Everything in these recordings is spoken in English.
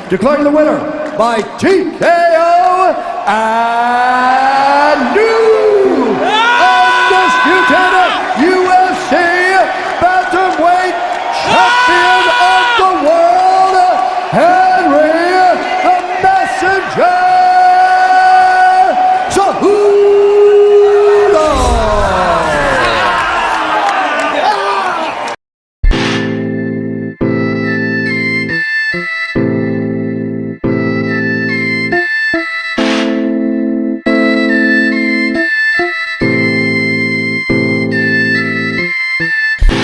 declaring the winner by TKO and new undisputed UFC bantamweight champion of the world, Henry the Messenger Cejudo.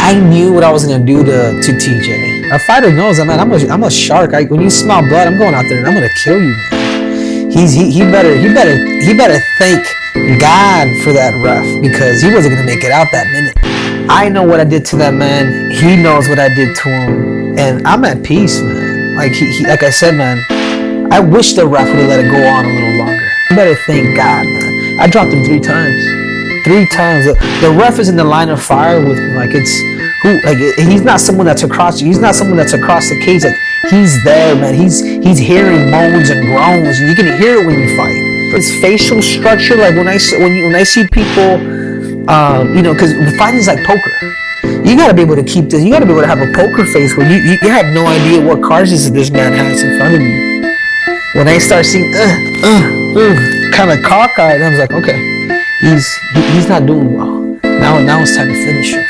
I knew what I was gonna do to TJ. A fighter knows that, man. I'm a shark. When you smell blood, I'm going out there and I'm gonna kill you, man. He better thank God for that ref, because he wasn't gonna make it out that minute. I know what I did to that man. He knows what I did to him, and I'm at peace, man. Like like I said, man. I wish the ref would have let it go on a little longer. You better thank God, man. I dropped him 3 times. 3 times. The ref is in the line of fire with me. Like he's not someone that's across. He's not someone that's across the cage. Like he's there, man. He's hearing moans and groans. You can hear it when you fight. His facial structure, like when I see people, because fighting is like poker. You gotta be able to keep this. You gotta be able to have a poker face where you have no idea what cards this man has in front of you. When I start seeing kind of cockeyed, I was like, okay, he's not doing well. Now it's time to finish him.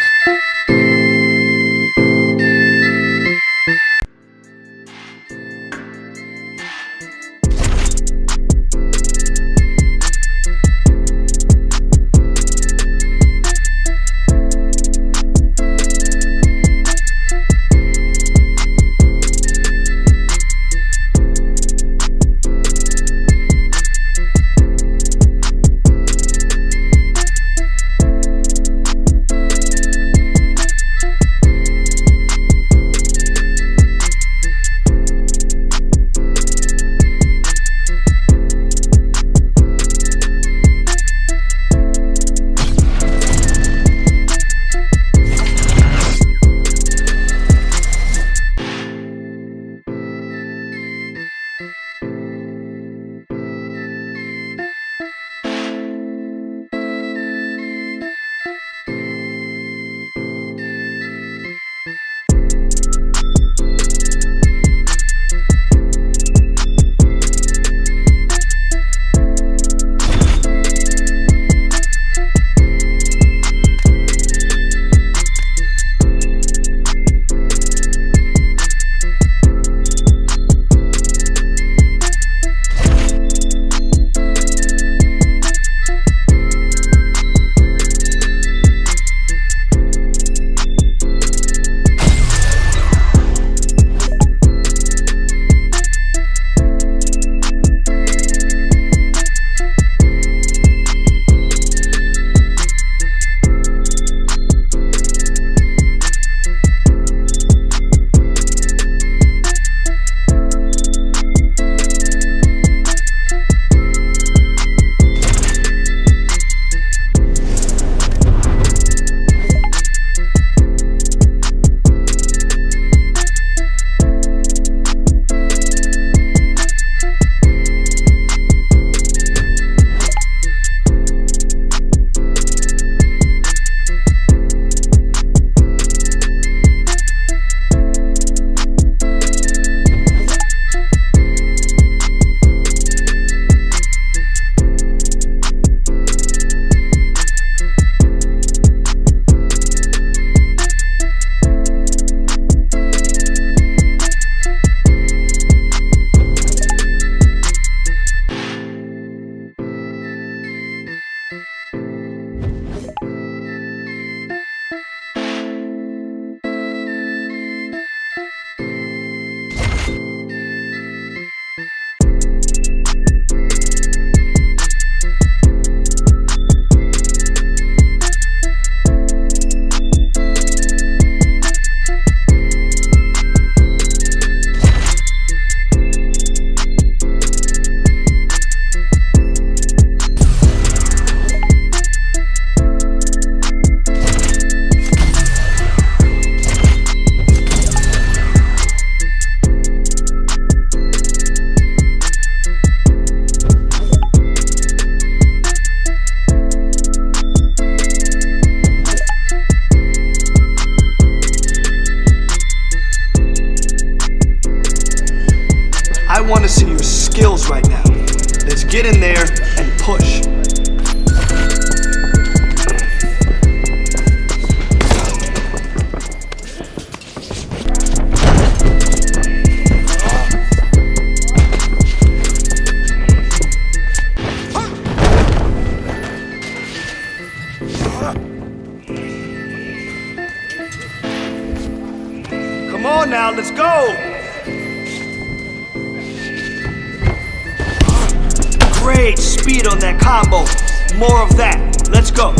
want to see your skills right now. Let's get in there and push. Come on now, let's go! Great speed on that combo. More of that. Let's go.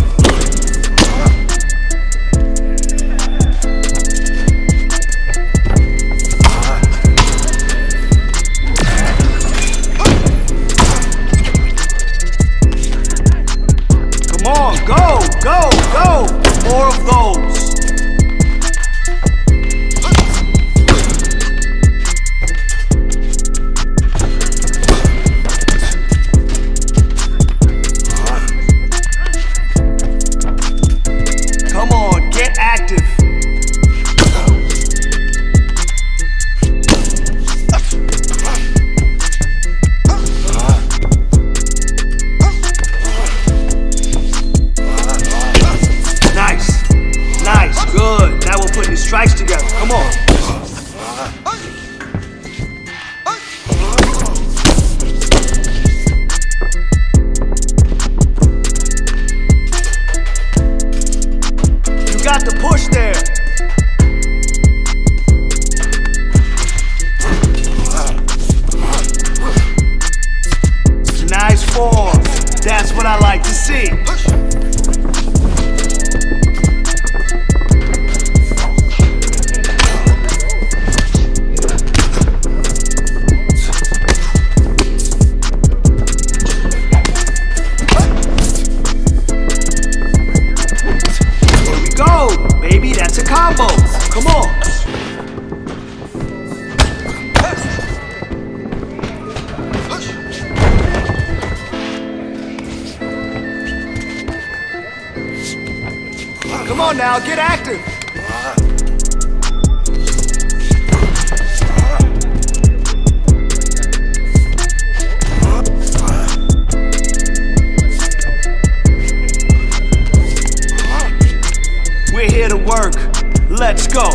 Come on, go, go, go. More of those. Strikes together. Come on. You got the push there. Nice form. That's what I like to see. Combo. Come on. Come on now, get active. We're here to work. Let's go.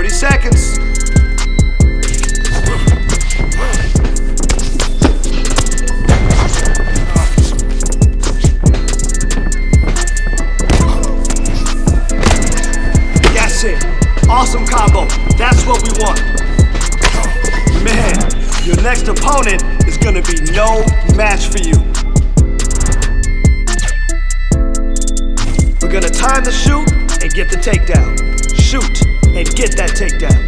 Seconds. That's it. Awesome combo. That's what we want. Man, your next opponent is gonna be no match for you. We're gonna time the shoot and get the takedown. Shoot and get that takedown.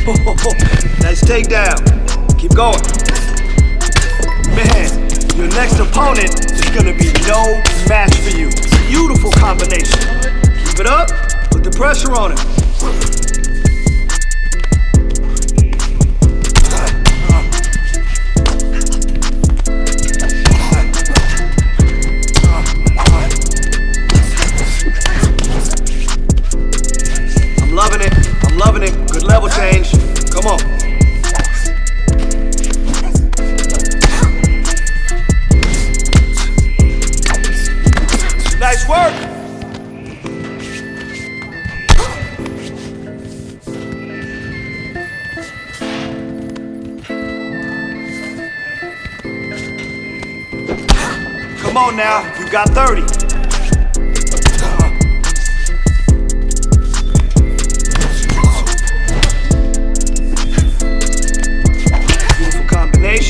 Oh, nice takedown. Keep going. Man, your next opponent is gonna be no match for you. Beautiful combination. Keep it up, put the pressure on him. I'm loving it. Good level change. Come on. Nice work. Come on now, you got 30.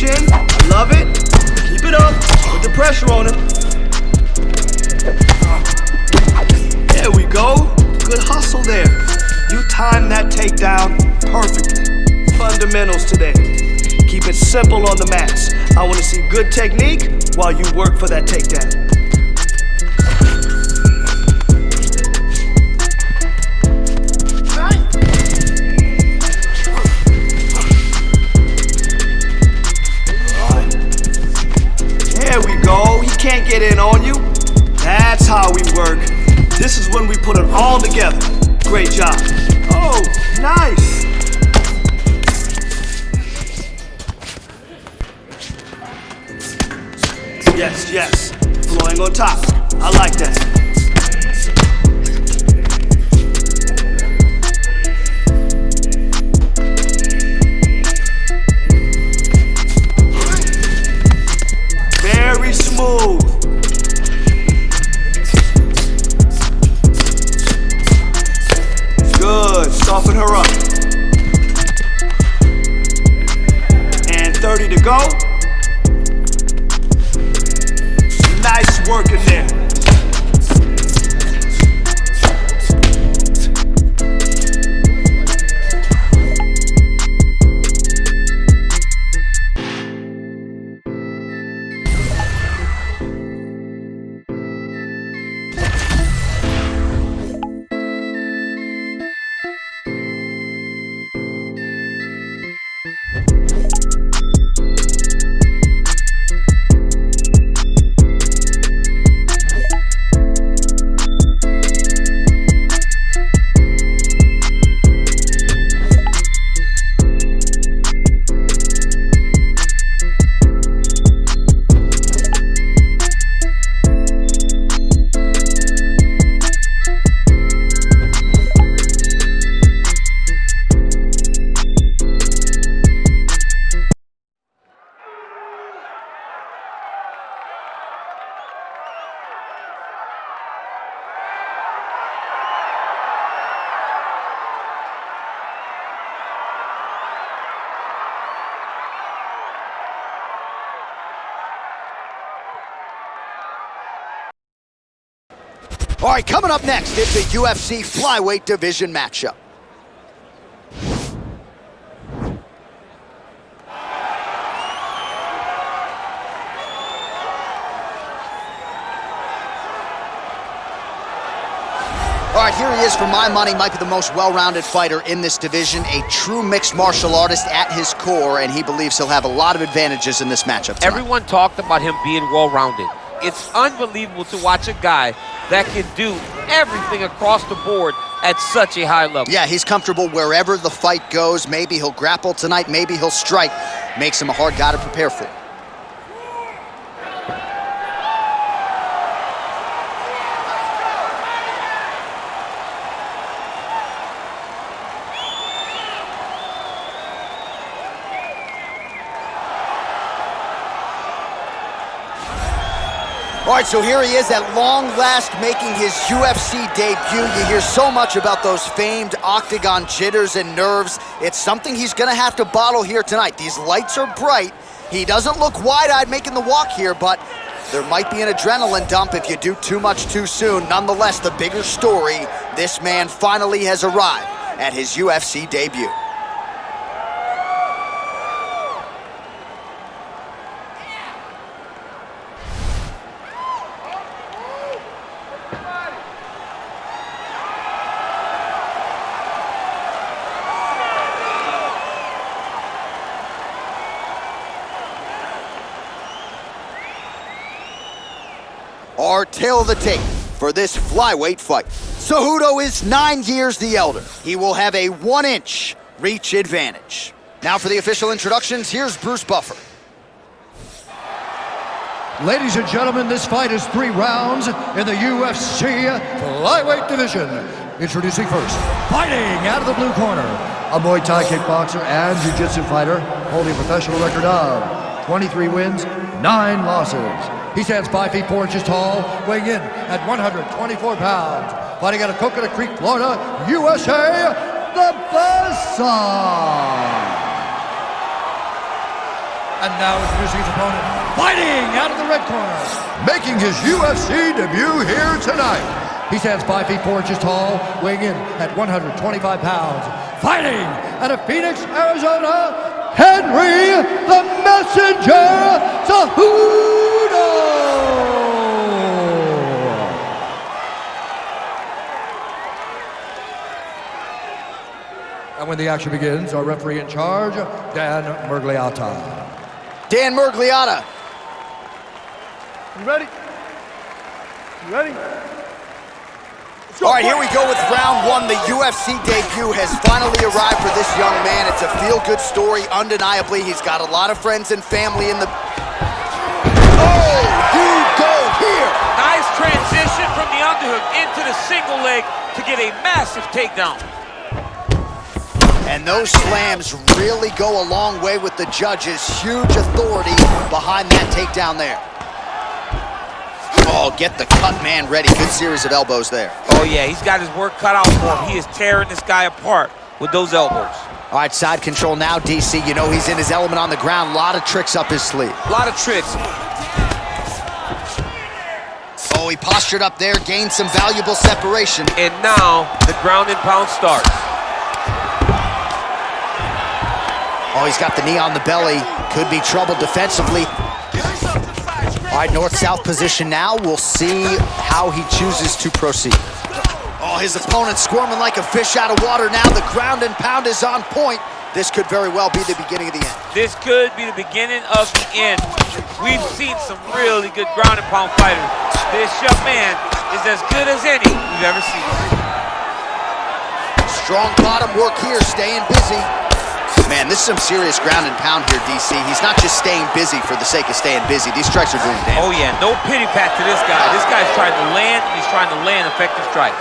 I love it. Keep it up. Put the pressure on it. There we go. Good hustle there. You timed that takedown perfectly. Fundamentals today. Keep it simple on the mats. I want to see good technique while you work for that takedown. Can't get in on you. how we work. This is when we put it all together. Great job. Oh, nice. Yes, yes. Flowing on top. I like that. Very smooth. Good. Soften her up. And 30 to go. Nice work in there. All right, coming up next, it's a UFC flyweight division matchup. All right, here he is. For my money, might be the most well-rounded fighter in this division, a true mixed martial artist at his core, and he believes he'll have a lot of advantages in this matchup tonight. Everyone talked about him being well-rounded. It's unbelievable to watch a guy that can do everything across the board at such a high level. Yeah, he's comfortable wherever the fight goes. Maybe he'll grapple tonight, maybe he'll strike. Makes him a hard guy to prepare for. All right, so here he is at long last making his UFC debut. You hear so much about those famed octagon jitters and nerves. It's something he's gonna have to bottle here tonight. These lights are bright. He doesn't look wide-eyed making the walk here, but there might be an adrenaline dump if you do too much too soon. Nonetheless, the bigger story, this man finally has arrived at his UFC debut. Our tale of the tape for this flyweight fight. Cejudo is 9 years the elder. He will have a 1-inch reach advantage. Now for the official introductions, here's Bruce Buffer. Ladies and gentlemen, this fight is 3 rounds in the UFC flyweight division. Introducing first, fighting out of the blue corner, a Muay Thai kickboxer and jiu-jitsu fighter holding a professional record of 23 wins, 9 losses. He stands 5 feet 4 inches tall, weighing in at 124 pounds. Fighting out of Coconut Creek, Florida, USA, the Buzzsaw. And now introducing his opponent, fighting out of the red corner, making his UFC debut here tonight. He stands 5 feet 4 inches tall, weighing in at 125 pounds. Fighting out of Phoenix, Arizona, Henry the Messenger Cejudo. And when the action begins, our referee in charge, Dan Mergliata. Dan Mergliata. You ready? Ready? All right, here we go with round one. The UFC debut has finally arrived for this young man. It's a feel-good story, undeniably. He's got a lot of friends and family in the... Oh, you go here! Nice transition from the underhook into the single leg to get a massive takedown. And those slams really go a long way with the judges. Huge authority behind that takedown there. Oh, get the cut man ready. Good series of elbows there. Oh yeah, he's got his work cut out for him. He is tearing this guy apart with those elbows. All right, side control now, DC. You know he's in his element on the ground. A lot of tricks up his sleeve. A lot of tricks. Oh, he postured up there, gained some valuable separation. And now the ground and pound starts. Oh, he's got the knee on the belly. Could be trouble defensively. All right, north-south position now. We'll see how he chooses to proceed. Oh, his opponent squirming like a fish out of water now. The ground and pound is on point. This could very well be the beginning of the end. This could be the beginning of the end. We've seen some really good ground and pound fighters. This young man is as good as any we've ever seen. Strong bottom work here, staying busy. Man, this is some serious ground and pound here, DC. He's not just staying busy for the sake of staying busy. These strikes are doing damage. Oh yeah, no pity pat to this guy. This guy's trying to land, and he's trying to land effective strikes.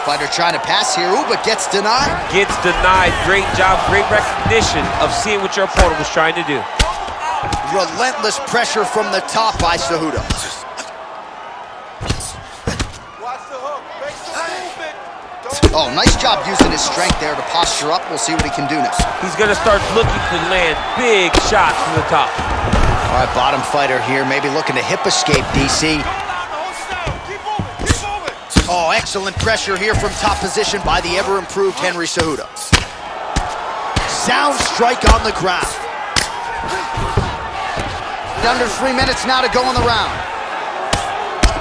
Fighter trying to pass here, ooh, but gets denied. Gets denied. Great job, great recognition of seeing what your opponent was trying to do. Relentless pressure from the top by Cejudo. Oh, nice job using his strength there to posture up. We'll see what he can do now. He's gonna start looking to land big shots from the top. All right, bottom fighter here, maybe looking to hip escape, DC. Oh, excellent pressure here from top position by the ever-improved Henry Cejudo. Sound strike on the ground. Under 3 minutes now to go in the round.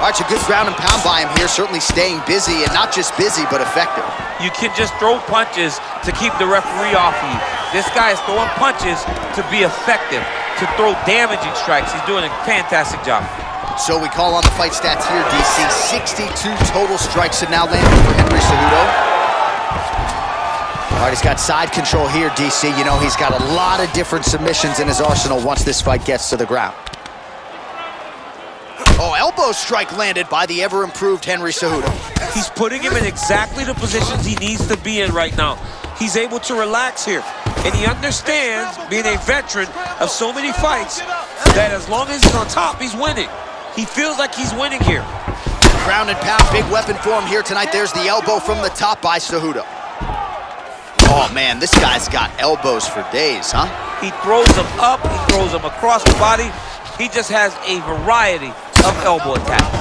All right, it's a good ground and pound by him here, certainly staying busy, and not just busy, but effective. You can just throw punches to keep the referee off of you. This guy is throwing punches to be effective, to throw damaging strikes. He's doing a fantastic job. So we call on the fight stats here, DC. 62 total strikes have now landed for Henry Cejudo. All right, he's got side control here, DC. You know, he's got a lot of different submissions in his arsenal once this fight gets to the ground. Oh, elbow strike landed by the ever-improved Henry Cejudo. He's putting him in exactly the positions he needs to be in right now. He's able to relax here, and he understands, being a veteran of so many fights, that as long as he's on top, he's winning. He feels like he's winning here. Ground and pound, big weapon for him here tonight. There's the elbow from the top by Cejudo. Oh, man, this guy's got elbows for days, huh? He throws them up, he throws them across the body. He just has a variety of elbow attacks.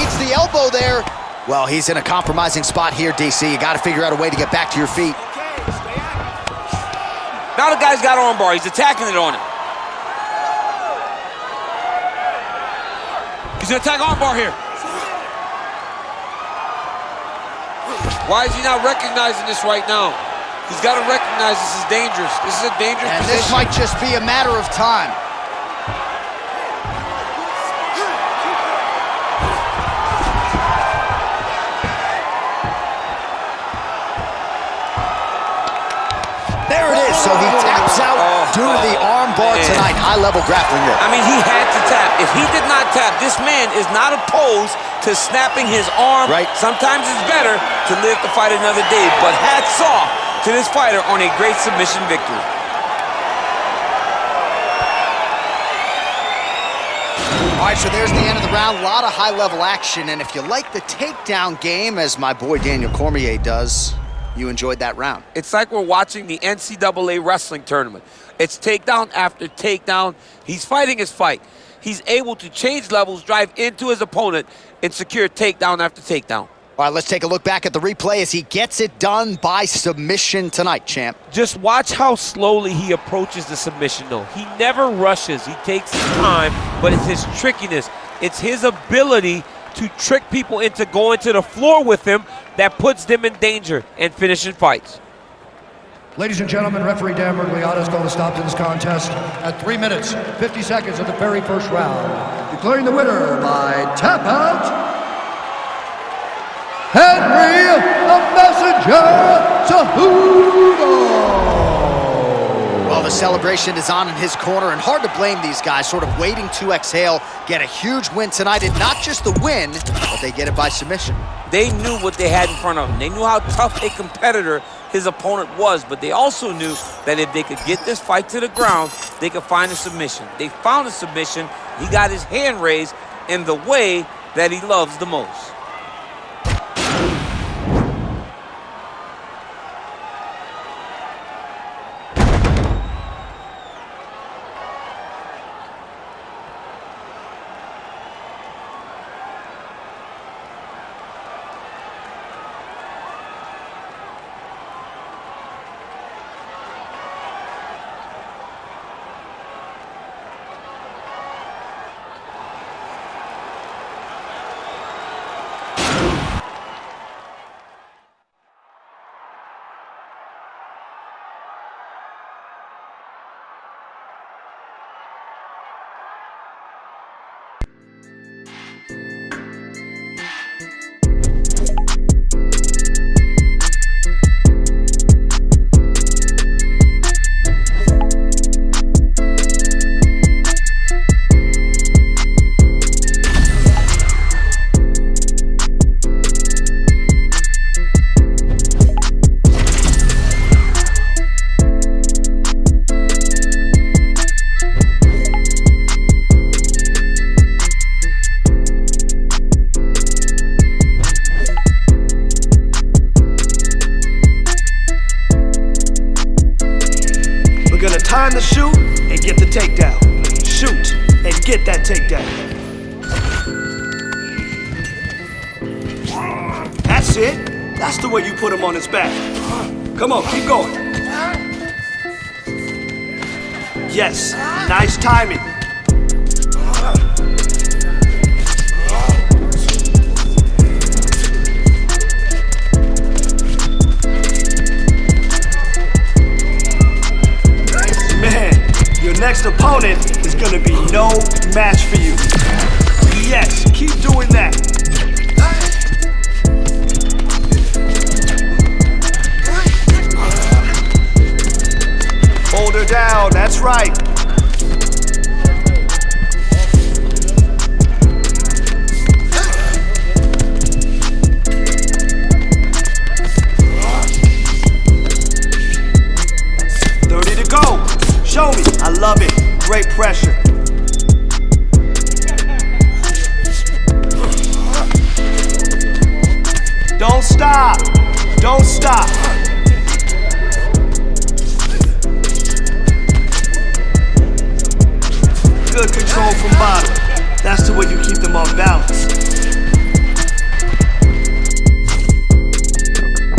Eats the elbow there. Well, he's in a compromising spot here, DC. You got to figure out a way to get back to your feet. Now the guy's got armbar. He's attacking it on him. He's gonna attack armbar here. Why is he not recognizing this right now? He's got to recognize this is dangerous. This is a dangerous position. And this might just be a matter of time. There it is. So he taps out due to the arm bar tonight. High-level grappling work. I mean, he had to tap. If he did not tap, this man is not opposed to snapping his arm. Right. Sometimes it's better to live to fight another day. But hats off to this fighter on a great submission victory. All right, so there's the end of the round. A lot of high-level action. And if you like the takedown game, as my boy Daniel Cormier does, you enjoyed that round. It's like we're watching the NCAA wrestling tournament. It's takedown after takedown. He's fighting his fight. He's able to change levels, drive into his opponent, and secure takedown after takedown. All right, let's take a look back at the replay as he gets it done by submission tonight, champ. Just watch how slowly he approaches the submission, though. He never rushes. He takes his time, but it's his trickiness. It's his ability to trick people into going to the floor with him that puts them in danger and finishing fights. Ladies and gentlemen, referee Dan Merced has called a stop to this contest at 3 minutes, 50 seconds of the very first round. Declaring the winner by tap out, Henry the Messenger Cejudo. Well, the celebration is on in his corner, and hard to blame these guys, sort of waiting to exhale, get a huge win tonight, and not just the win, but they get it by submission. They knew what they had in front of them. They knew how tough a competitor his opponent was, but they also knew that if they could get this fight to the ground, they could find a submission. They found a submission. He got his hand raised in the way that he loves the most. Time to shoot and get the takedown. Shoot and get that takedown. That's it. That's the way you put him on his back. Come on, keep going. Yes, nice timing. Your next opponent is gonna be no match for you. Yes, keep doing that. Hold her down, that's right. Show me. I love it. Great pressure. Don't stop. Don't stop. Good control from bottom. That's the way you keep them off balance.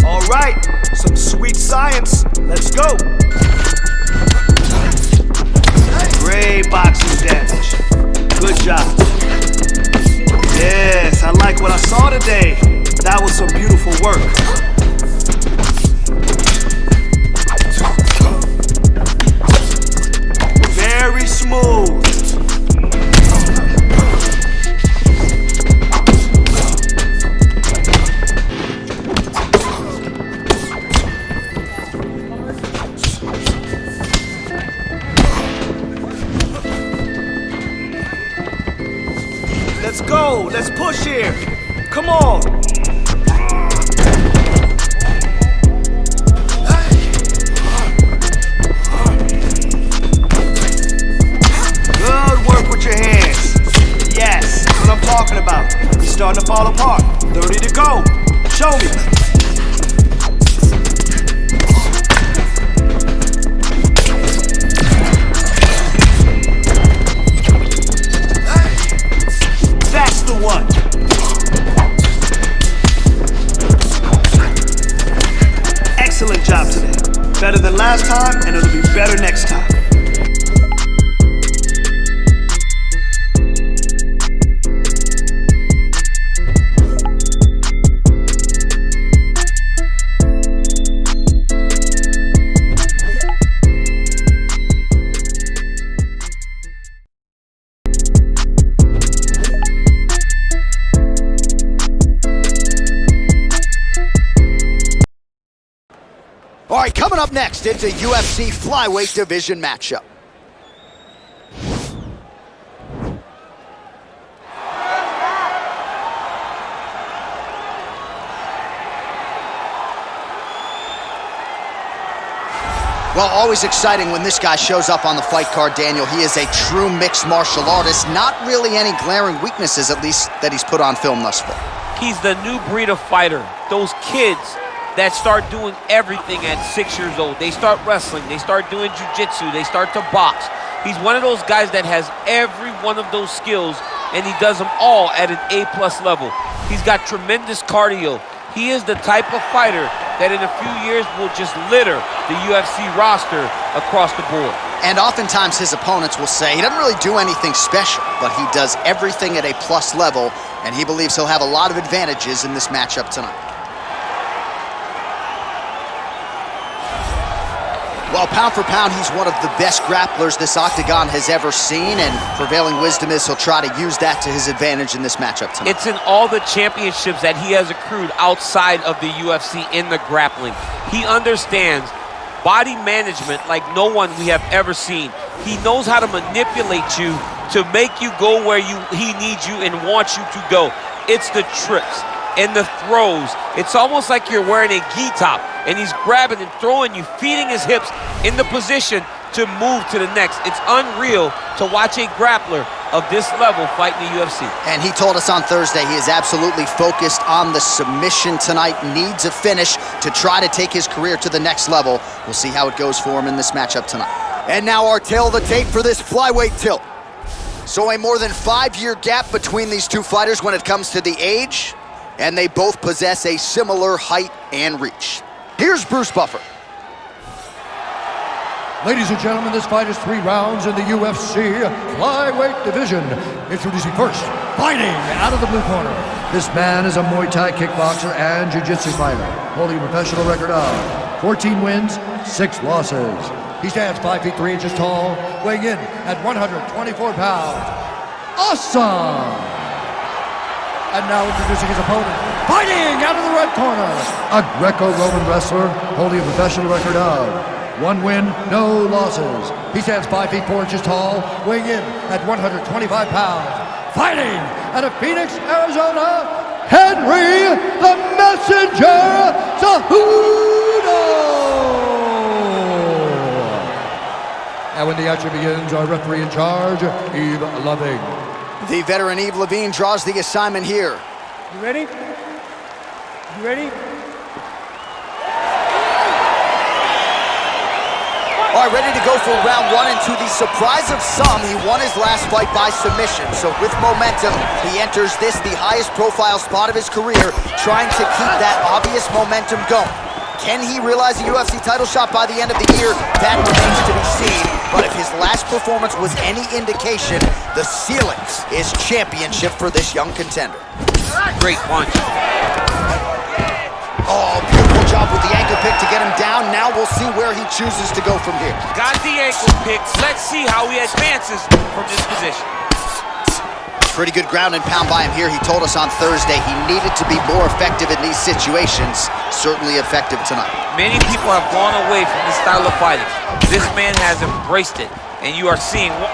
All right. Some sweet science. Let's go. Great boxing damage. Good job. Yes, I like what I saw today. That was some beautiful work. Very smooth. Let's go. Let's push here. Come on. Good work with your hands. Yes, that's what I'm talking about. You're starting to fall apart. 30 to go. Show me. That's the one. Excellent job today. Better than last time, and it'll be better next time. Coming up next, it's a UFC flyweight division matchup. Well, always exciting when this guy shows up on the fight card, Daniel. He is a true mixed martial artist. Not really any glaring weaknesses, at least, that he's put on film thus far. He's the new breed of fighter. Those kids that start doing everything at 6 years old. They start wrestling, they start doing jiu-jitsu, they start to box. He's one of those guys that has every one of those skills, and he does them all at an A+ level. He's got tremendous cardio. He is the type of fighter that in a few years will just litter the UFC roster across the board. And oftentimes his opponents will say he doesn't really do anything special, but he does everything at a plus level, and he believes he'll have a lot of advantages in this matchup tonight. Well, pound for pound, he's one of the best grapplers this octagon has ever seen, and prevailing wisdom is he'll try to use that to his advantage in this matchup tonight. It's in all the championships that he has accrued outside of the UFC in the grappling. He understands body management like no one we have ever seen. He knows how to manipulate you to make you go where he needs you and wants you to go. It's the trips and the throws. It's almost like you're wearing a gi top and he's grabbing and throwing you, feeding his hips in the position to move to the next. It's unreal to watch a grappler of this level fight in the UFC. And he told us on Thursday he is absolutely focused on the submission tonight, needs a finish to try to take his career to the next level. We'll see how it goes for him in this matchup tonight. And now our tail of the tape for this flyweight tilt. So a more than 5-year gap between these two fighters when it comes to the age, and they both possess a similar height and reach. Here's Bruce Buffer. Ladies and gentlemen, this fight is 3 rounds in the UFC flyweight division. Introducing first, fighting out of the blue corner. This man is a Muay Thai kickboxer and jiu-jitsu fighter, holding a professional record of 14 wins, 6 losses. He stands 5 feet 3 inches tall, weighing in at 124 pounds. Awesome! And now introducing his opponent, fighting out of the red corner, a Greco-Roman wrestler holding a professional record of 1 win, no losses. He stands 5 feet 4 inches tall, weighing in at 125 pounds. Fighting out of Phoenix, Arizona, Henry the Messenger Cejudo! And when the action begins, our referee in charge, Eve Loving. The veteran Eve Levine draws the assignment here. You ready? You ready? All right, ready to go for round 1, and to the surprise of some, he won his last fight by submission. So with momentum, he enters this, the highest profile spot of his career, trying to keep that obvious momentum going. Can he realize a UFC title shot by the end of the year? That remains to be seen. But if his last performance was any indication, the ceiling is championship for this young contender. Great punch. Oh, beautiful job with the ankle pick to get him down. Now we'll see where he chooses to go from here. Got the ankle pick. Let's see how he advances from this position. Pretty good ground and pound by him here. He told us on Thursday he needed to be more effective in these situations. Certainly effective tonight. Many people have gone away from this style of fighting. This man has embraced it, and you are seeing. Oh,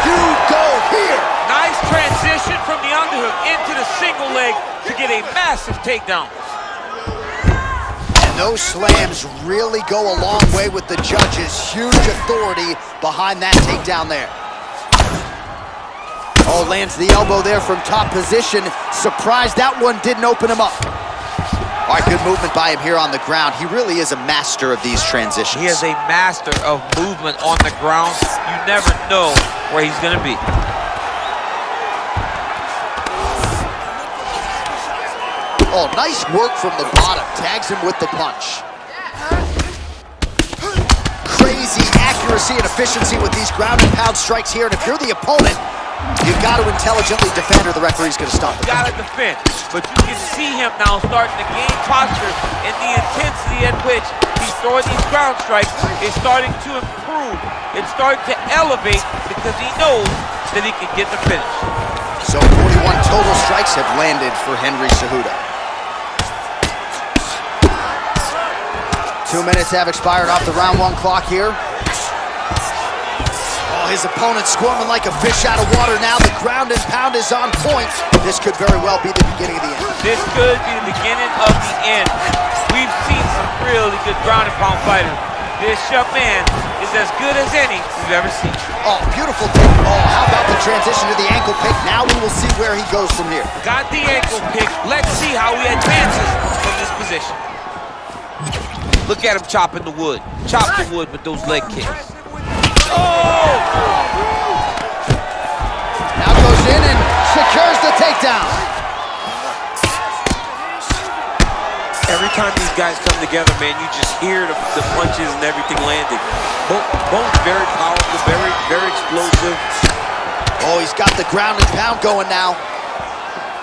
you go here! Nice transition from the underhook into the single leg to get a massive takedown. And those slams really go a long way with the judges. Huge authority behind that takedown there. Oh, lands the elbow there from top position. Surprised that one didn't open him up. All right, good movement by him here on the ground. He really is a master of these transitions. He is a master of movement on the ground. You never know where he's going to be. Oh, nice work from the bottom. Tags him with the punch. Crazy accuracy and efficiency with these ground and pound strikes here. And if you're the opponent, you've got to intelligently defend, or the referee's going to stop it. Got to defend, but you can see him now starting to gain posture, and the intensity at which he's throwing these ground strikes is starting to improve. It's starting to elevate because he knows that he can get the finish. So 41 total strikes have landed for Henry Cejudo. 2 minutes have expired off the round 1 clock here. Oh, his opponent squirming like a fish out of water now. The ground and pound is on point. This could very well be the beginning of the end. This could be the beginning of the end. We've seen some really good ground and pound fighters. This young man is as good as any we've ever seen. Oh, beautiful pick. Oh, how about the transition to the ankle pick? Now we will see where he goes from here. Got the ankle pick. Let's see how he advances from this position. Look at him chopping the wood. Chop the wood with those leg kicks. Oh! Now goes in and secures the takedown. Every time these guys come together, man, you just hear the punches and everything landing. Both very powerful, very explosive. Oh, he's got the ground and pound going now.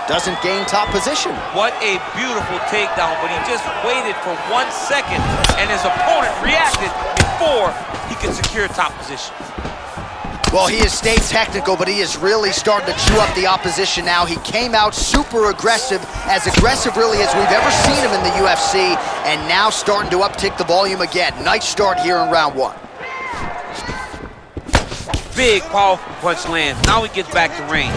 Doesn't gain top position. What a beautiful takedown, but he just waited for 1 second, and his opponent reacted before he could secure top position. Well, he has stayed technical, but he is really starting to chew up the opposition now. He came out super aggressive really as we've ever seen him in the UFC, and now starting to uptick the volume again. Nice start here in round 1. Big, powerful punch lands. Now he gets back to range.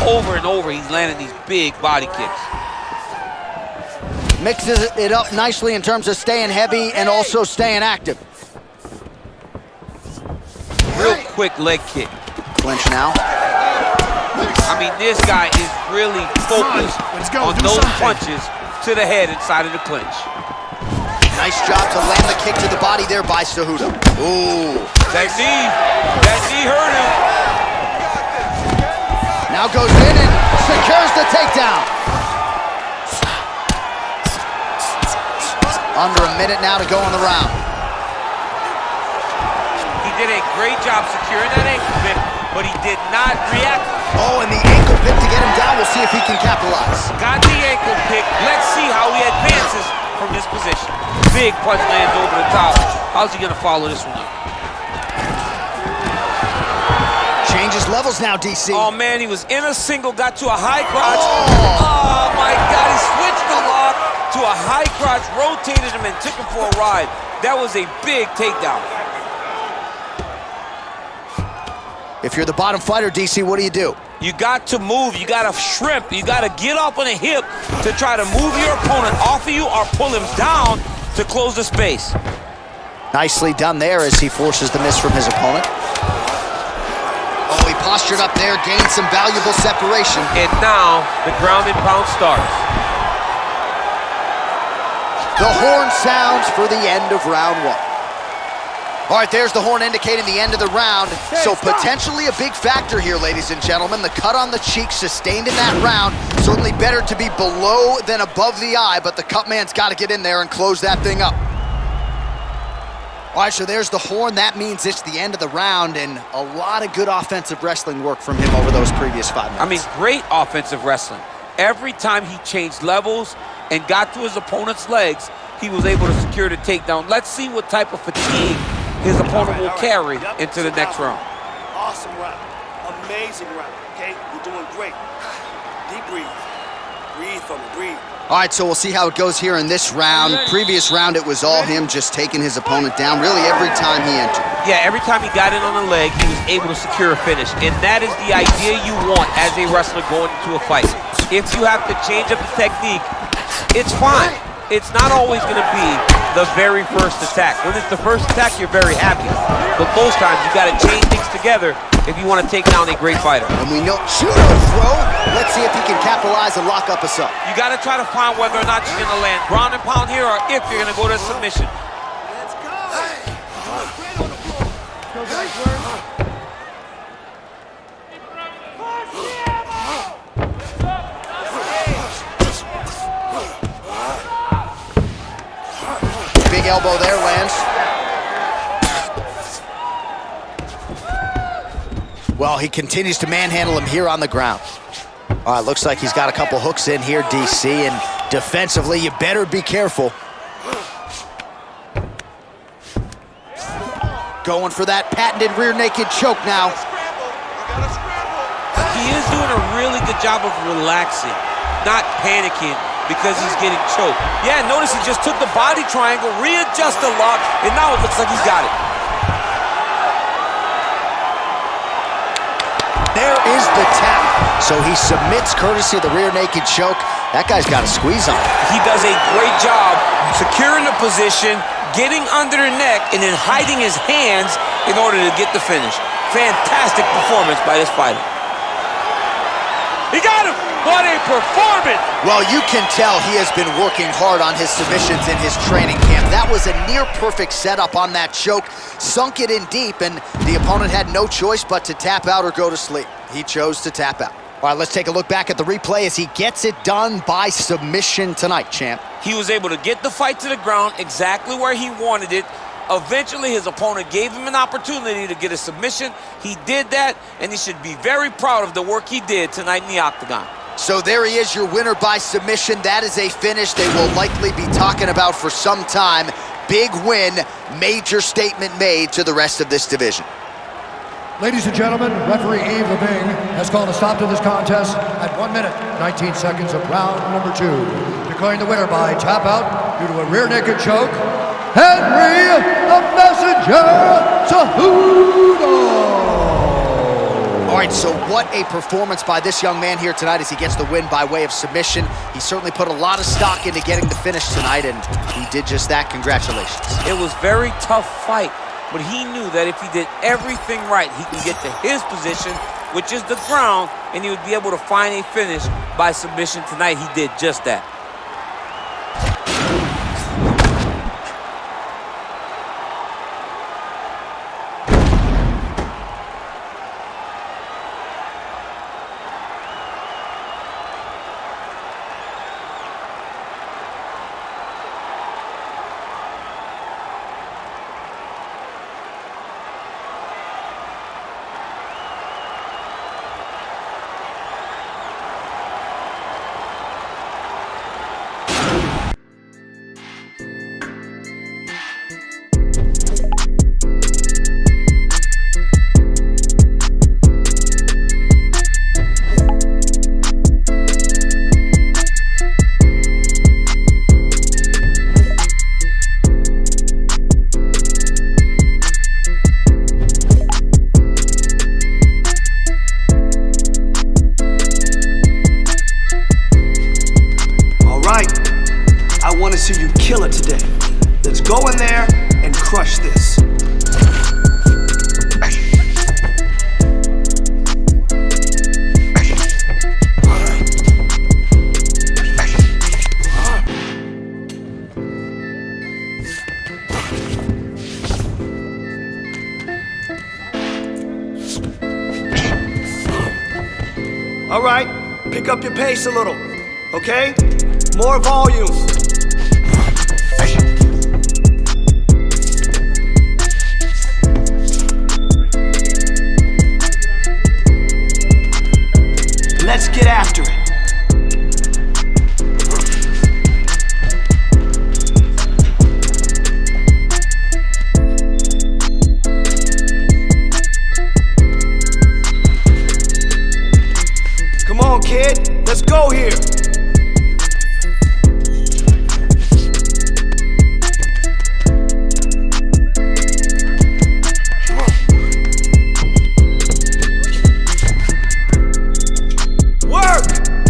Over and over, he's landing these big body kicks. Mixes it up nicely in terms of staying heavy and also staying active. Real quick leg kick. Clinch now. I mean, this guy is really focused on those punches to the head inside of the clinch. Nice job to land the kick to the body there by Cejudo. Ooh. That knee hurt him. Now goes in and secures the takedown. Under a minute now to go in the round. He did a great job securing that ankle pick, but he did not react. Oh, and the ankle pick to get him down. We'll see if he can capitalize. Got the ankle pick. Let's see how he advances from this position. Big punch lands over the top. How's he gonna follow this one up? Changes levels now, DC. Oh man, he was in a single, got to a high crotch. Oh my God, he switched the lock to a high crotch, rotated him and took him for a ride. That was a big takedown. If you're the bottom fighter, DC, what do? You got to move, you got to shrimp, you got to get up on a hip to try to move your opponent off of you or pull him down to close the space. Nicely done there as he forces the miss from his opponent. Oh, he postured up there, gained some valuable separation. And now the ground and pound starts. The horn sounds for the end of round 1. All right, there's the horn indicating the end of the round. So potentially a big factor here, ladies and gentlemen. The cut on the cheek sustained in that round. Certainly better to be below than above the eye, but the cut man's got to get in there and close that thing up. All right, so there's the horn. That means it's the end of the round, and a lot of good offensive wrestling work from him over those previous 5 minutes. I mean, great offensive wrestling. Every time he changed levels and got to his opponent's legs, he was able to secure the takedown. Let's see what type of fatigue his opponent will carry into the next round. Awesome round. Amazing round, okay? You're doing great. Deep breathe. Breathe for me, breathe. All right, so we'll see how it goes here in this round. Previous round, it was all him just taking his opponent down really every time he entered. Yeah, every time he got in on the leg, he was able to secure a finish. And that is the idea you want as a wrestler going into a fight. If you have to change up the technique, it's fine. It's not always going to be the very first attack. When it's the first attack, you're very happy. But most times, you got to change things together if you want to take down a great fighter. And we know judo throw. Let's see if he can capitalize and lock up us up. You got to try to find whether or not you're going to land ground and pound here or if you're going to go to submission. Let's go. Big elbow there, lands. Well, he continues to manhandle him here on the ground. All right, looks like he's got a couple hooks in here, DC, and defensively, you better be careful. Going for that patented rear naked choke now. He is doing a really good job of relaxing, not panicking, because he's getting choked. Yeah, notice he just took the body triangle, readjusted the lock, and now it looks like he's got it. There is the tap. So he submits courtesy of the rear naked choke. That guy's got a squeeze on him. He does a great job securing the position, getting under the neck, and then hiding his hands in order to get the finish. Fantastic performance by this fighter. He got him! What a performance! Well, you can tell he has been working hard on his submissions in his training camp. That was a near-perfect setup on that choke. Sunk it in deep, and the opponent had no choice but to tap out or go to sleep. He chose to tap out. All right, let's take a look back at the replay as he gets it done by submission tonight, champ. He was able to get the fight to the ground exactly where he wanted it. Eventually, his opponent gave him an opportunity to get a submission. He did that, and he should be very proud of the work he did tonight in the octagon. So there he is, your winner by submission. That is a finish they will likely be talking about for some time. Big win, major statement made to the rest of this division. Ladies and gentlemen, referee Yves Leving has called a stop to this contest at 1 minute, 19 seconds of round number 2. Declaring the winner by tap out due to a rear naked choke, Henry the Messenger Cejudo. All right, so what a performance by this young man here tonight as he gets the win by way of submission. He certainly put a lot of stock into getting the finish tonight, and he did just that. Congratulations. It was a very tough fight, but he knew that if he did everything right, he could get to his position, which is the ground, and he would be able to find a finish by submission tonight. He did just that. See you kill it today. Let's go in there and crush this. All right, pick up your pace a little, okay? More volume. Let's get after it. Come on, kid. Let's go here. Work!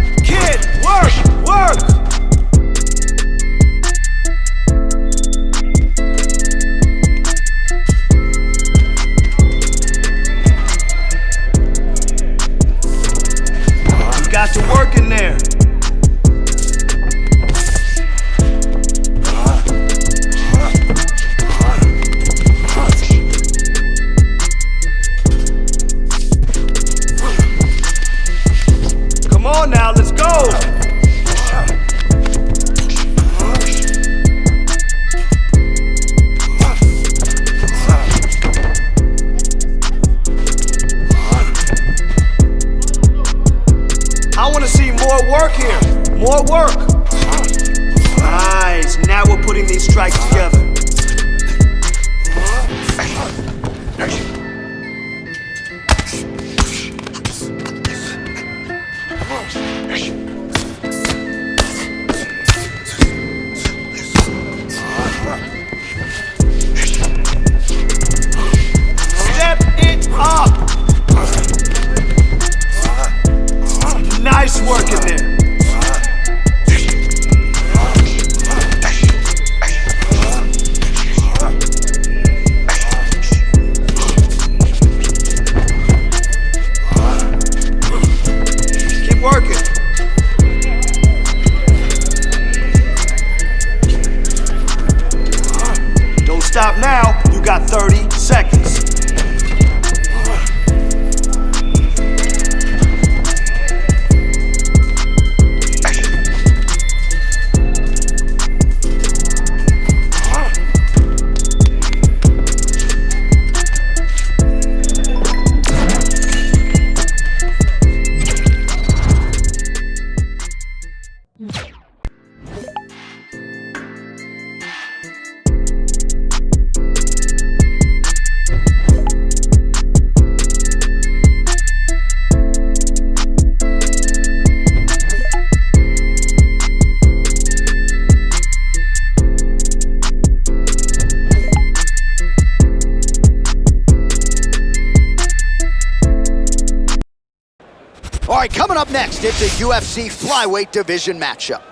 right, coming up next, it's a UFC flyweight division matchup.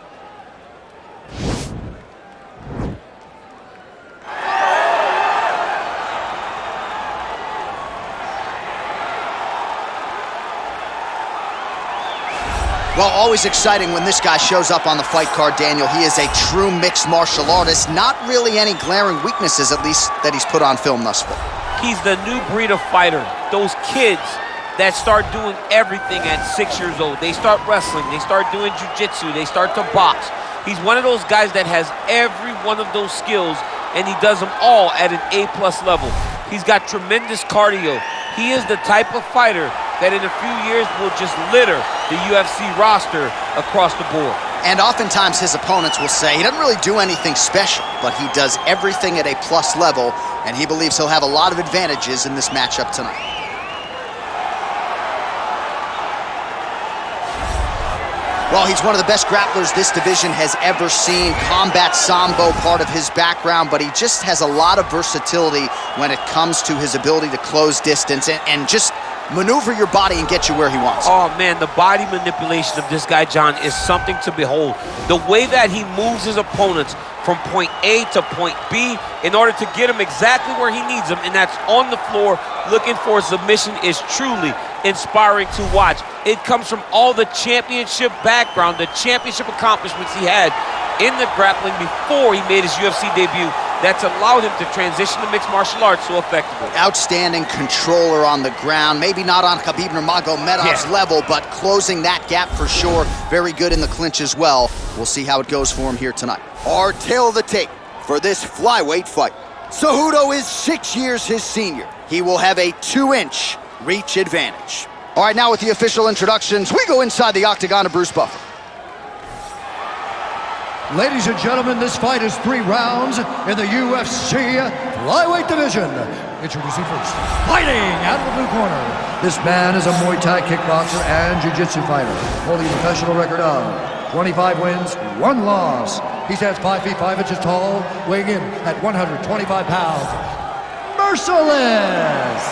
Well, always exciting when this guy shows up on the fight card, Daniel. He is a true mixed martial artist. Not really any glaring weaknesses, at least, that he's put on film thus far. He's the new breed of fighter. Those kids that start doing everything at 6 years old. They start wrestling, they start doing jiu-jitsu, they start to box. He's one of those guys that has every one of those skills, and he does them all at an A+ level. He's got tremendous cardio. He is the type of fighter that in a few years will just litter the UFC roster across the board. And oftentimes his opponents will say he doesn't really do anything special, but he does everything at a plus level, and he believes he'll have a lot of advantages in this matchup tonight. Well, he's one of the best grapplers this division has ever seen. Combat Sambo, part of his background, but he just has a lot of versatility when it comes to his ability to close distance and just maneuver your body and get you where he wants. Oh man, the body manipulation of this guy, John, is something to behold. The way that he moves his opponents from point A to point B in order to get him exactly where he needs them, and that's on the floor looking for a submission, is truly inspiring to watch. It comes from all the championship background, the championship accomplishments he had in the grappling before he made his UFC debut. That's allowed him to transition to mixed martial arts so effectively. Outstanding controller on the ground. Maybe not on Khabib Nurmagomedov's level, but closing that gap for sure. Very good in the clinch as well. We'll see how it goes for him here tonight. Our tail of the tape for this flyweight fight. Cejudo is 6 years his senior. He will have a 2-inch reach advantage. All right, now with the official introductions, we go inside the octagon to Bruce Buffer. Ladies and gentlemen, this fight is 3 rounds in the UFC flyweight division. Introducing first, fighting out of the blue corner. This man is a Muay Thai kickboxer and jiu-jitsu fighter, holding a professional record of 25 wins, 1 loss. He stands 5 feet 5 inches tall, weighing in at 125 pounds. Merciless!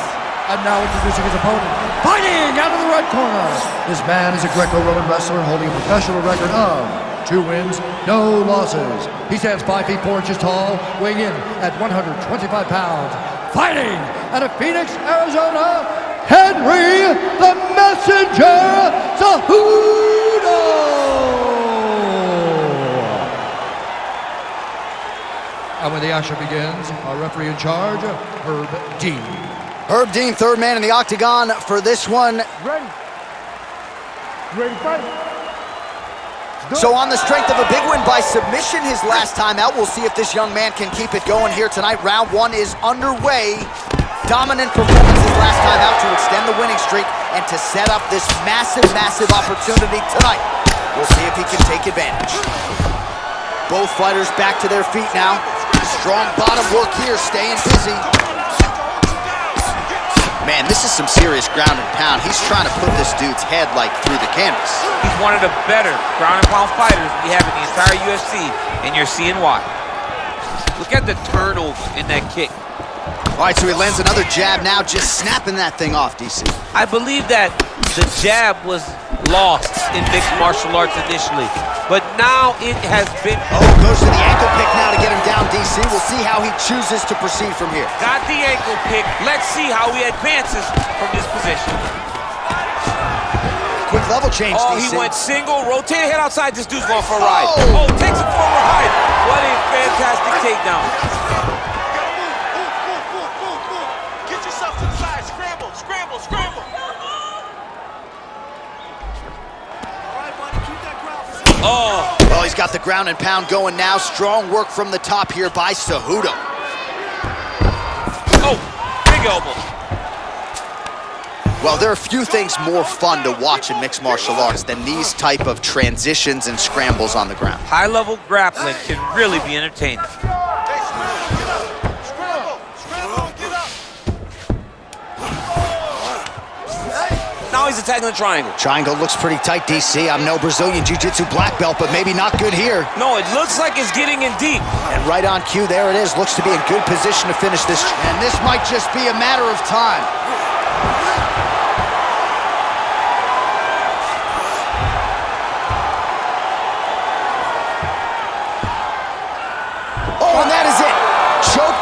And now introducing his opponent, fighting out of the red corner. This man is a Greco-Roman wrestler holding a professional record of 2 wins, no losses. He stands 5 feet 4 inches tall, weighing in at 125 pounds. Fighting out of Phoenix, Arizona, Henry the Messenger Cejudo! And when the action begins, our referee in charge, Herb Dean. Herb Dean, third man in the octagon for this one. Ready? You ready to fight? So on the strength of a big win by submission his last time out, we'll see if this young man can keep it going here tonight. Round 1 is underway. Dominant performance his last time out to extend the winning streak and to set up this massive, massive opportunity tonight. We'll see if he can take advantage. Both fighters back to their feet now. Strong bottom work here, staying busy. Man, this is some serious ground and pound. He's trying to put this dude's head like through the canvas. He's one of the better ground and pound fighters we have in the entire UFC, and you're seeing why. Look at the turnover in that kick. All right, so he lands another jab now, just snapping that thing off, DC. I believe that the jab was lost in mixed martial arts initially, but now it has been... Oh, goes to the ankle pick now to get him down, DC. We'll see how he chooses to proceed from here. Got the ankle pick. Let's see how he advances from this position. Quick level change, Oh, DC. he went single, rotated head outside. This dude's going for a ride. Oh, takes it for a ride. What a fantastic takedown. Get yourself to the side. Scramble, scramble, scramble. Oh. Well, he's got the ground and pound going now. Strong work from the top here by Cejudo. Oh, big elbow. Well, there are few things more fun to watch in mixed martial arts than these type of transitions and scrambles on the ground. High-level grappling can really be entertaining. Now he's attacking the triangle. Triangle looks pretty tight, DC. I'm no Brazilian Jiu-Jitsu black belt, but maybe not good here. No, it looks like it's getting in deep. And right on cue, there it is. Looks to be in good position to finish this. And this might just be a matter of time.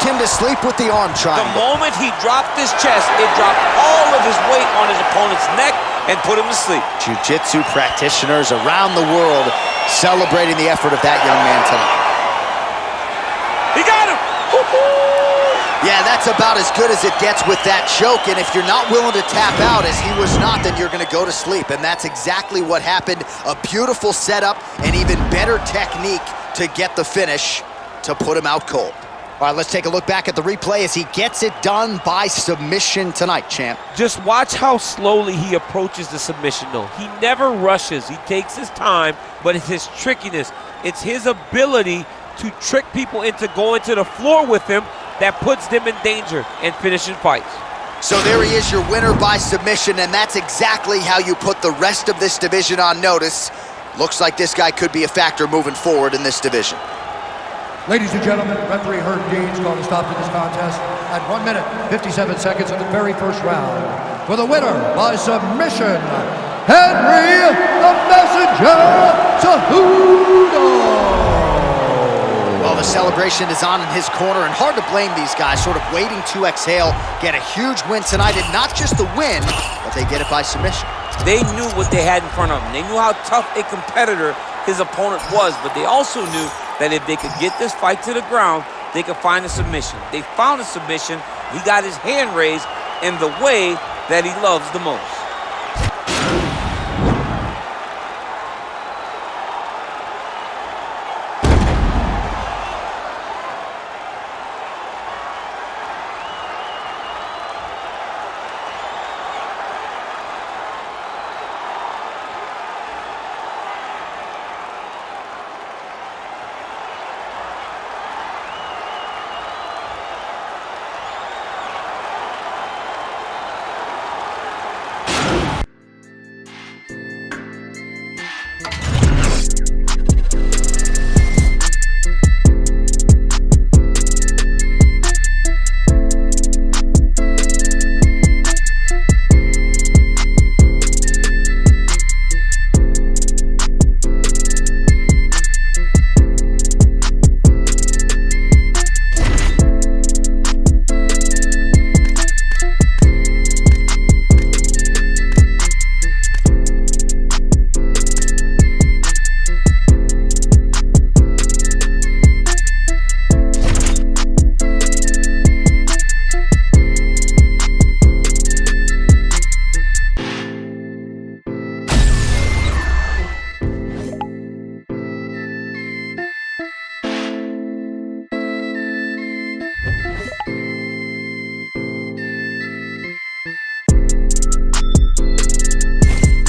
him to sleep with the arm triangle. The moment he dropped his chest, it dropped all of his weight on his opponent's neck and put him to sleep. Jiu-jitsu practitioners around the world celebrating the effort of that young man tonight. He got him! Yeah, that's about as good as it gets with that choke, and if you're not willing to tap out, as he was not, then you're gonna go to sleep, and that's exactly what happened. A beautiful setup and even better technique to get the finish to put him out cold. All right, let's take a look back at the replay as he gets it done by submission tonight, champ. Just watch how slowly he approaches the submission, though. He never rushes. He takes his time, but it's his trickiness. It's his ability to trick people into going to the floor with him that puts them in danger and finishing fights. So there he is, your winner by submission, and that's exactly how you put the rest of this division on notice. Looks like this guy could be a factor moving forward in this division. Ladies and gentlemen, referee Herb Dean's called a stop to this contest at 1 minute, 57 seconds of the very first round. For the winner by submission, Henry the Messenger Cejudo. Well, the celebration is on in his corner, and hard to blame these guys, sort of waiting to exhale, get a huge win tonight, and not just the win, but they get it by submission. They knew what they had in front of them. They knew how tough a competitor his opponent was, but they also knew that if they could get this fight to the ground, they could find a submission. They found a submission. He got his hand raised in the way that he loves the most.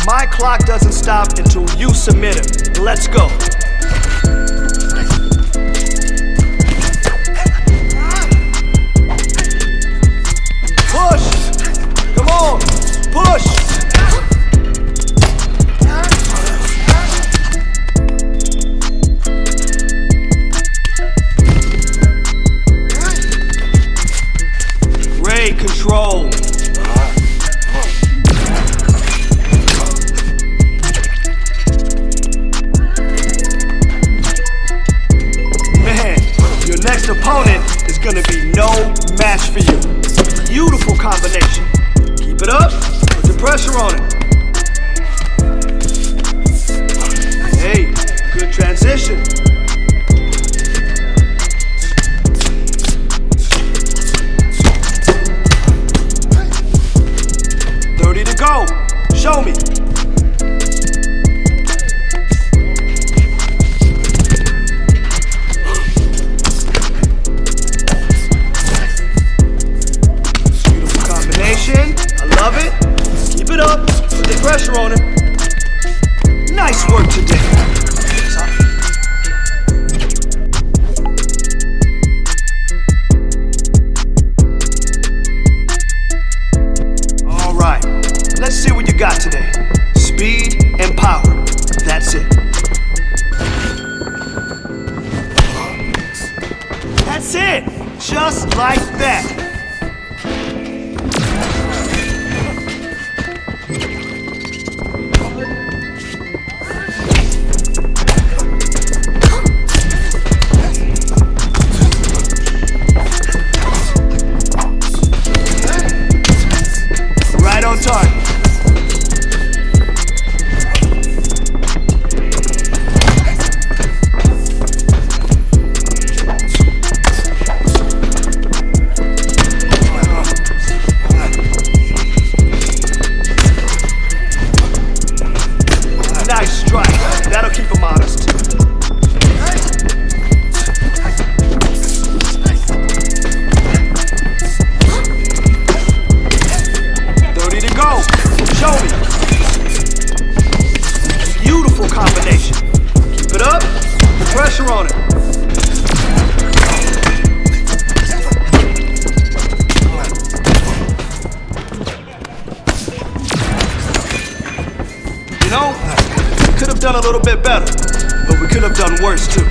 My clock doesn't stop until you submit him. Let's go. Push! Come on! Push! Great control. Next opponent is gonna be no match for you. Beautiful combination. Keep it up, put the pressure on it. Hey, good transition. $30 to go. Show me. I love it. Keep it up. Put the pressure on him. Nice work today. All right. Let's see what you got today. Speed and power. That's it. That's it. Just like that. on target. Nice strike. That'll keep him honest. 30 to go. Show me. Beautiful combination. Keep it up. Put pressure on it. You know, could have done a little bit better, but we could have done worse too.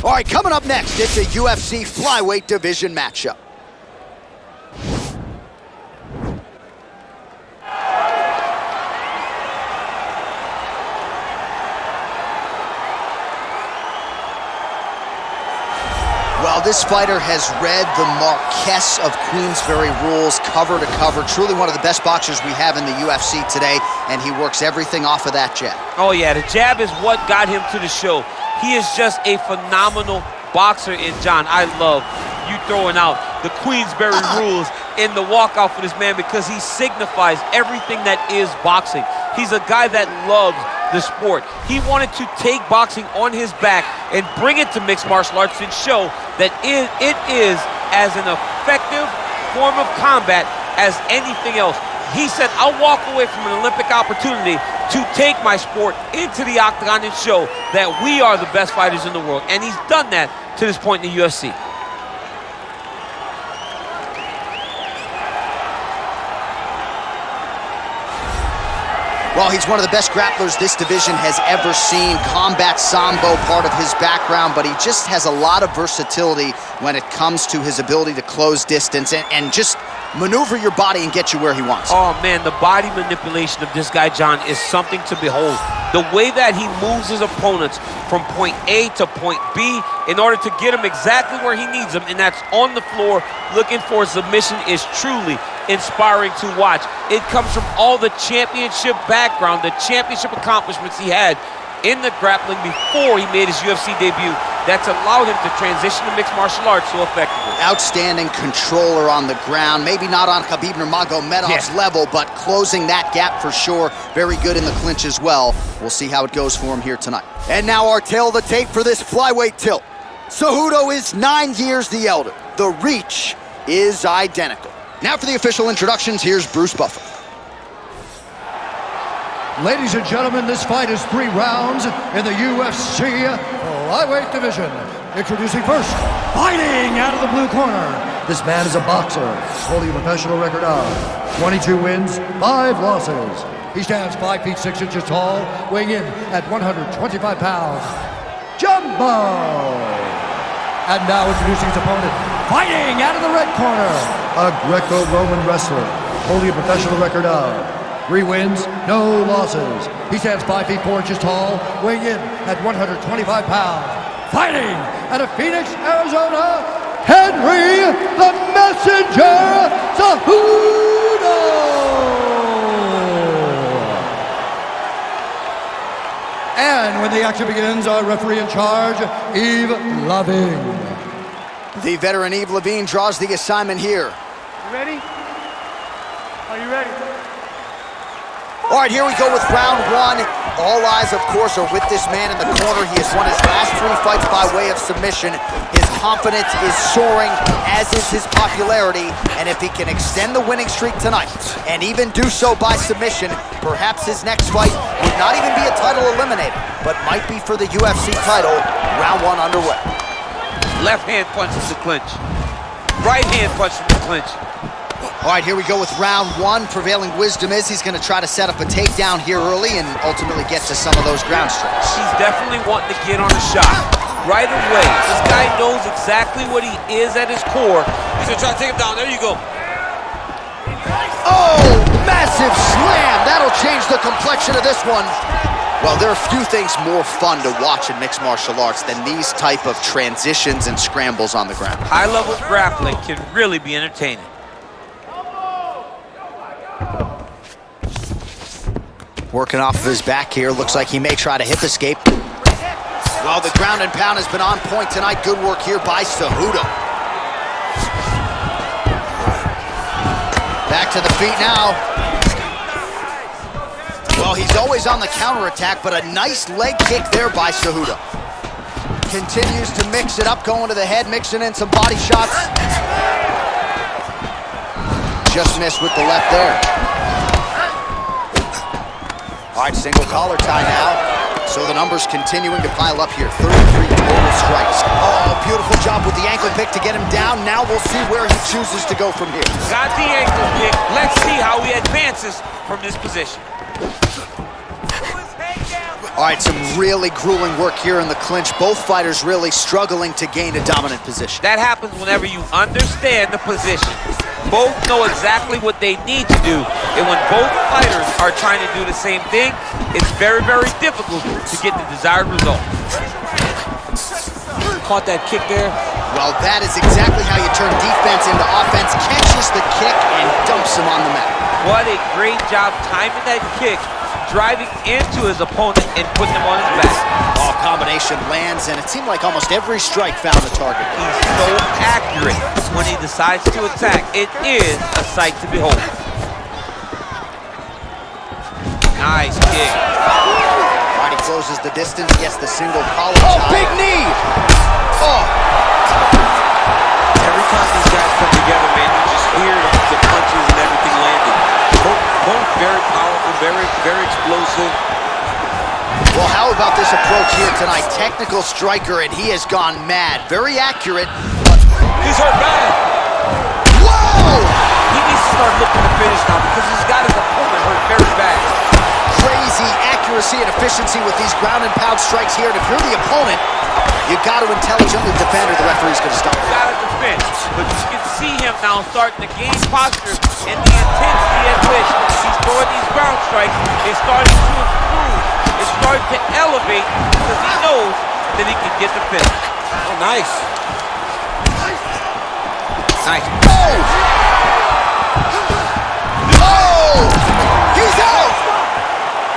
All right, coming up next, it's a UFC flyweight division matchup. Well, this fighter has read the Marquess of Queensberry rules cover to cover. Truly one of the best boxers we have in the UFC today, and he works everything off of that jab. Oh yeah, the jab is what got him to the show. He is just a phenomenal boxer, and John, I love you throwing out the Queensberry rules in the walkout for this man because he signifies everything that is boxing. He's a guy that loves the sport. He wanted to take boxing on his back and bring it to mixed martial arts and show that it is as an effective form of combat as anything else. He said, I'll walk away from an Olympic opportunity to take my sport into the octagon and show that we are the best fighters in the world. And he's done that to this point in the UFC. Well, he's one of the best grapplers this division has ever seen. Combat Sambo part of his background, but he just has a lot of versatility when it comes to his ability to close distance and just maneuver your body and get you where he wants. Oh man, the body manipulation of this guy, John, is something to behold. The way that he moves his opponents from point A to point B in order to get him exactly where he needs them, and that's on the floor looking for a submission, is truly inspiring to watch. It comes from all the championship background, the championship accomplishments he had in the grappling before he made his UFC debut that's allowed him to transition to mixed martial arts so effectively. Outstanding controller on the ground, maybe not on Khabib Nurmagomedov's level, but closing that gap for sure. Very good in the clinch as well. We'll see how it goes for him here tonight. And now our tail of the tape for this flyweight tilt. Cejudo is 9 years the elder. The reach is identical. Now for the official introductions, here's Bruce Buffer. Ladies and gentlemen, this fight is 3 rounds in the UFC flyweight division. Introducing first, fighting out of the blue corner. This man is a boxer, holding a professional record of 22 wins, 5 losses. He stands 5 feet 6 inches tall, weighing in at 125 pounds. Jumbo! And now introducing his opponent, fighting out of the red corner. A Greco-Roman wrestler, holding a professional record of 3 wins, no losses. He stands 5 feet 4 inches tall, weighing in at 125 pounds. Fighting out of Phoenix, Arizona, Henry the Messenger Cejudo! And when the action begins, our referee in charge, Yves Lavigne. The veteran Yves Lavigne draws the assignment here. You ready? Are you ready? All right, here we go with round 1. All eyes, of course, are with this man in the corner. He has won his last 3 fights by way of submission. His confidence is soaring, as is his popularity. And if he can extend the winning streak tonight, and even do so by submission, perhaps his next fight would not even be a title eliminator, but might be for the UFC title. Round 1 underway. Left hand punches the clinch. right hand punch from the clinch. All right, here we go with round one. Prevailing wisdom is he's going to try to set up a takedown here early and ultimately get to some of those ground strikes. He's definitely wanting to get on a shot right away. This guy knows exactly what he is at his core. He's going to try to take him down. There you go. Oh, massive slam. That'll change the complexion of this one. Well, there are few things more fun to watch in mixed martial arts than these type of transitions and scrambles on the ground. High-level grappling can really be entertaining. Working off of his back here. Looks like he may try to hip escape. Well, the ground and pound has been on point tonight. Good work here by Cejudo. Back to the feet now. Well, he's always on the counterattack, but a nice leg kick there by Cejudo. Continues to mix it up, going to the head, mixing in some body shots. Just missed with the left there. All right, single collar tie now. So the numbers continuing to pile up here. 33 total strikes. Oh, beautiful job with the ankle pick to get him down. Now we'll see where he chooses to go from here. Got the ankle pick. Let's see how he advances from this position. All right, some really grueling work here in the clinch. Both fighters really struggling to gain a dominant position. That happens whenever you understand the position. Both know exactly what they need to do, and when both fighters are trying to do the same thing, it's very, very difficult to get the desired result. Caught that kick there. Well, that is exactly how you turn defense into offense. Catches the kick and dumps him on the mat. What a great job timing that kick, driving into his opponent and putting him on his back. Oh, combination lands, and it seemed like almost every strike found the target. He's so accurate when he decides to attack. It is a sight to behold. Nice kick. All right, he closes the distance, gets the single collar tie. Oh, big knee! Oh! Every time these guys come together, man, you just hear the punches and everything landing. Both very powerful, very explosive. Well, how about this approach here tonight? Technical striker, and he has gone mad. Very accurate. He's hurt bad. Whoa! He needs to start looking to finish now because he's got his opponent hurt very bad. Crazy accuracy and efficiency with these ground and pound strikes here. And if you're the opponent, you got to intelligently defend or the referee's going to stop. Got to defend. But you can see him now starting to gain posture, and the intensity at which he's throwing these ground strikes is starting to improve. It's starting to elevate because he knows that he can get the finish. Oh, nice. Nice. Oh! Oh! He's out!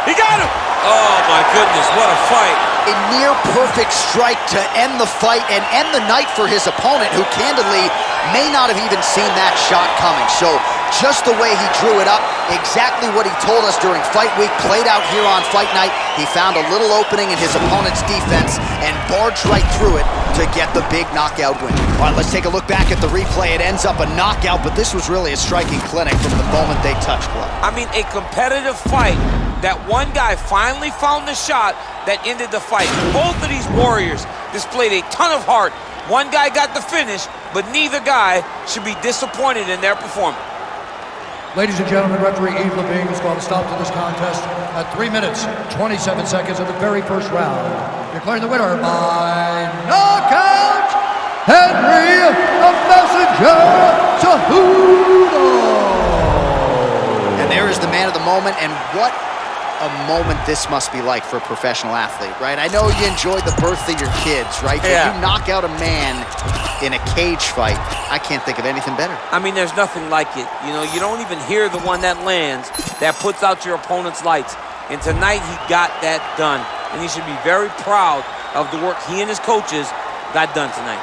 He got him! Oh, my goodness, what a fight. A near-perfect strike to end the fight and end the night for his opponent, who candidly may not have even seen that shot coming. So just the way he drew it up, exactly what he told us during fight week, played out here on fight night. He found a little opening in his opponent's defense and barged right through it to get the big knockout win. All right, let's take a look back at the replay. It ends up a knockout, but this was really a striking clinic from the moment they touched blood. I mean, a competitive fight. That one guy finally found the shot that ended the fight. Both of these warriors displayed a ton of heart. One guy got the finish, but neither guy should be disappointed in their performance. Ladies and gentlemen, referee Yves Levine has called a stop to this contest at 3 minutes, 27 seconds of the very first round. Declaring the winner by knockout, Henry the Messenger Cejudo. And there is the man of the moment, and what a moment this must be like for a professional athlete, right? I know you enjoyed the birth of your kids, right? Yeah. But you knock out a man in a cage fight, I can't think of anything better. I mean, there's nothing like it. You know, you don't even hear the one that lands, that puts out your opponent's lights. And tonight, he got that done. And he should be very proud of the work he and his coaches got done tonight.